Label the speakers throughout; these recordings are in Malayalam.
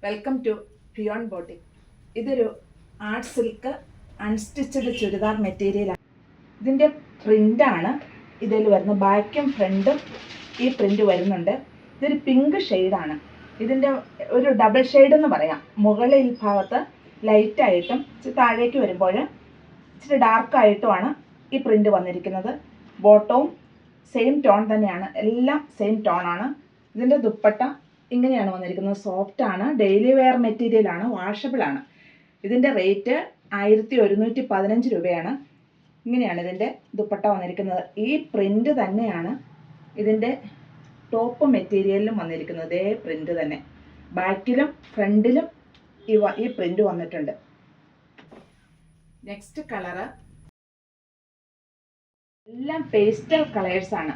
Speaker 1: Welcome to Fion boutique. ഇതൊരു ആർട്ട് സിൽക്ക് അൺസ്റ്റിച്ചഡ് ചുരിദാർ മെറ്റീരിയലാണ്. ഇതിൻ്റെ പ്രിൻ്റാണ് ഇതിൽ വരുന്നത്. ബാക്കും ഫ്രണ്ടും ഈ പ്രിൻ്റ് വരുന്നുണ്ട്. ഇതൊരു പിങ്ക് ഷെയ്ഡാണ്. ഇതിൻ്റെ ഒരു ഡബിൾ ഷെയ്ഡ് എന്ന് പറയാം. മുകളിൽ ഭാഗത്ത് ലൈറ്റായിട്ടും താഴേക്ക് വരുമ്പോൾ ഇച്ചിരി ഡാർക്കായിട്ടുമാണ് ഈ പ്രിൻ്റ് വന്നിരിക്കുന്നത്. ബോട്ടവും സെയിം ടോൺ തന്നെയാണ്, എല്ലാം സെയിം ടോണാണ്. ഇതിൻ്റെ ദുപ്പട്ട ഇങ്ങനെയാണ് വന്നിരിക്കുന്നത്. സോഫ്റ്റാണ്, ഡെയിലി വെയർ മെറ്റീരിയലാണ്, വാഷബിളാണ്. ഇതിൻ്റെ റേറ്റ് 1115 രൂപയാണ്. ഇങ്ങനെയാണ് ഇതിൻ്റെ ദുപ്പട്ട വന്നിരിക്കുന്നത്. ഈ പ്രിൻ്റ് തന്നെയാണ് ഇതിൻ്റെ ടോപ്പ് മെറ്റീരിയലിലും വന്നിരിക്കുന്നത്. ഇതേ പ്രിൻ്റ് തന്നെ ബാക്കിലും ഫ്രണ്ടിലും ഈ പ്രിൻ്റ് വന്നിട്ടുണ്ട്. നെക്സ്റ്റ് കളറ് എല്ലാം പേസ്റ്റൽ കളേഴ്സാണ്.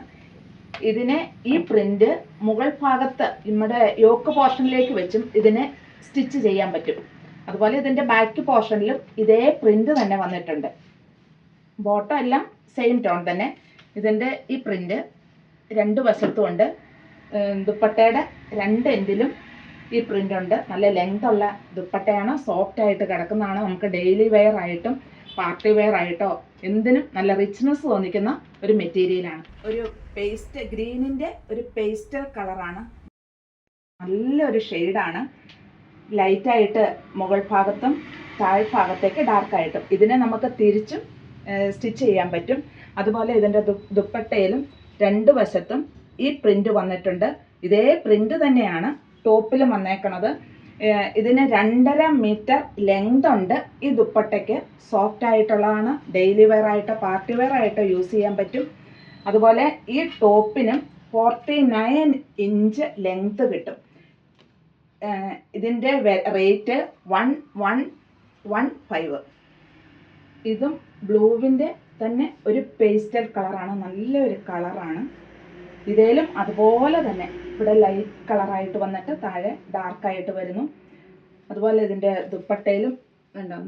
Speaker 1: ഇതിനെ ഈ പ്രിൻ്റ് മുകൾ ഭാഗത്ത് നമ്മുടെ യോക്ക് പോർഷനിലേക്ക് വെച്ചും ഇതിനെ സ്റ്റിച്ച് ചെയ്യാൻ പറ്റും. അതുപോലെ ഇതിൻ്റെ ബാക്ക് പോർഷനിലും ഇതേ പ്രിൻ്റ് തന്നെ വന്നിട്ടുണ്ട്. ബോട്ടം എല്ലാം സെയിം ടോൺ തന്നെ. ഇതിൻ്റെ ഈ പ്രിൻ്റ് രണ്ട് വശത്തും ഉണ്ട്. ദുപ്പട്ടയുടെ രണ്ട് എൻഡിലും ഈ പ്രിൻ്റ് ഉണ്ട്. നല്ല ലെങ്ത് ഉള്ള ദുപ്പട്ടയാണ്, സോഫ്റ്റ് ആയിട്ട് കിടക്കുന്നതാണ്. നമുക്ക് ഡെയിലി വെയർ ആയിട്ടും പാർട്ടി വെയർ ആയിട്ടോ എന്തിനും നല്ല റിച്ച്നെസ് തോന്നിക്കുന്ന ഒരു മെറ്റീരിയലാണ്. ഒരു പേസ്റ്റ് ഗ്രീനിൻ്റെ ഒരു പേസ്റ്റൽ കളറാണ്. നല്ലൊരു ഷെയ്ഡാണ്. ലൈറ്റായിട്ട് മുകൾ ഭാഗത്തും താഴ്ഭാഗത്തേക്ക് ഡാർക്കായിട്ടും ഇതിനെ നമുക്ക് തിരിച്ചും സ്റ്റിച്ച് ചെയ്യാൻ പറ്റും. അതുപോലെ ഇതിൻ്റെ ദുപ്പട്ടയിലും രണ്ട് വശത്തും ഈ പ്രിൻ്റ് വന്നിട്ടുണ്ട്. ഇതേ പ്രിൻ്റ് തന്നെയാണ് ടോപ്പിലും വന്നേക്കണത്. ഇതിന് 2.5 മീറ്റർ ലെങ്ത് ഉണ്ട്. ഈ ദുപ്പട്ടയ്ക്ക് സോഫ്റ്റ് ആയിട്ടുള്ളതാണ്. ഡെയിലി വെയർ ആയിട്ടോ പാർട്ടി വെയർ ആയിട്ടോ യൂസ് ചെയ്യാൻ പറ്റും. അതുപോലെ ഈ ടോപ്പിനും 49 ഇഞ്ച് ലെങ്ത് കിട്ടും. ഇതിൻ്റെ റേറ്റ് 1115. ഇതും ബ്ലൂവിൻ്റെ തന്നെ ഒരു പേസ്റ്റൽ കളറാണ്, നല്ലൊരു കളറാണ്. ഇതേലും അതുപോലെ തന്നെ ഇവിടെ ലൈറ്റ് കളറായിട്ട് വന്നിട്ട് താഴെ ഡാർക്കായിട്ട് വരുന്നു. അതുപോലെ ഇതിൻ്റെ ദുപ്പട്ടയിലും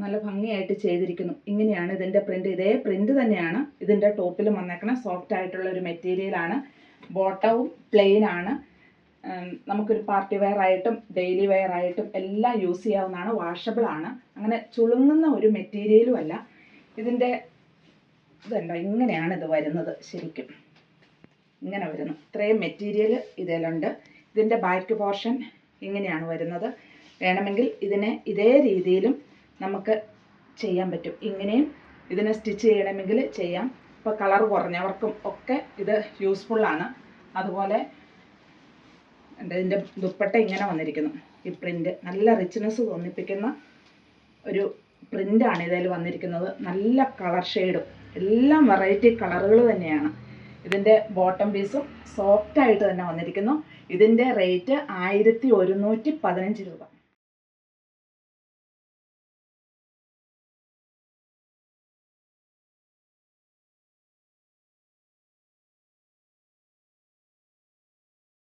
Speaker 1: നല്ല ഭംഗിയായിട്ട് ചെയ്തിരിക്കുന്നു. ഇങ്ങനെയാണ് ഇതിൻ്റെ പ്രിൻ്റ്. ഇതേ പ്രിൻ്റ് തന്നെയാണ് ഇതിൻ്റെ ടോപ്പിലും വന്നേക്കണം. സോഫ്റ്റ് ആയിട്ടുള്ള ഒരു മെറ്റീരിയലാണ്. ബോട്ടവും പ്ലെയിൻ ആണ്. നമുക്കൊരു പാർട്ടി വെയർ ആയിട്ടും ഡെയിലി വെയർ ആയിട്ടും എല്ലാം യൂസ് ചെയ്യാവുന്നതാണ്. വാഷബിളാണ്. അങ്ങനെ ചുളുങ്ങുന്ന ഒരു മെറ്റീരിയലും അല്ല. ഇതിൻ്റെ ഇതുണ്ടോ, ഇങ്ങനെയാണ് ഇത് വരുന്നത്. ശരിക്കും ഇങ്ങനെ വരുന്നു. ഇത്രയും മെറ്റീരിയൽ ഇതിലുണ്ട്. ഇതിൻ്റെ ബാക്ക് പോർഷൻ ഇങ്ങനെയാണ് വരുന്നത്. വേണമെങ്കിൽ ഇതിനെ ഇതേ രീതിയിലും നമുക്ക് ചെയ്യാൻ പറ്റും. ഇങ്ങനെയും ഇതിനെ സ്റ്റിച്ച് ചെയ്യണമെങ്കിൽ ചെയ്യാം. ഇപ്പോൾ കളർ കുറഞ്ഞവർക്കും ഒക്കെ ഇത് യൂസ്ഫുള്ളാണ്. അതുപോലെ ഇതിൻ്റെ ദുപ്പട്ട ഇങ്ങനെ വന്നിരിക്കുന്നു. ഈ പ്രിൻ്റ് നല്ല റിച്ച്നെസ് തോന്നിപ്പിക്കുന്ന ഒരു പ്രിൻ്റാണ് ഇതിൽ വന്നിരിക്കുന്നത്. നല്ല കളർ ഷെയ്ഡും എല്ലാം വെറൈറ്റി കളറുകൾ തന്നെയാണ്. ഇതിൻ്റെ ബോട്ടം പീസും സോഫ്റ്റായിട്ട് തന്നെ വന്നിരിക്കുന്നു. ഇതിൻ്റെ റേറ്റ് 1115 രൂപ.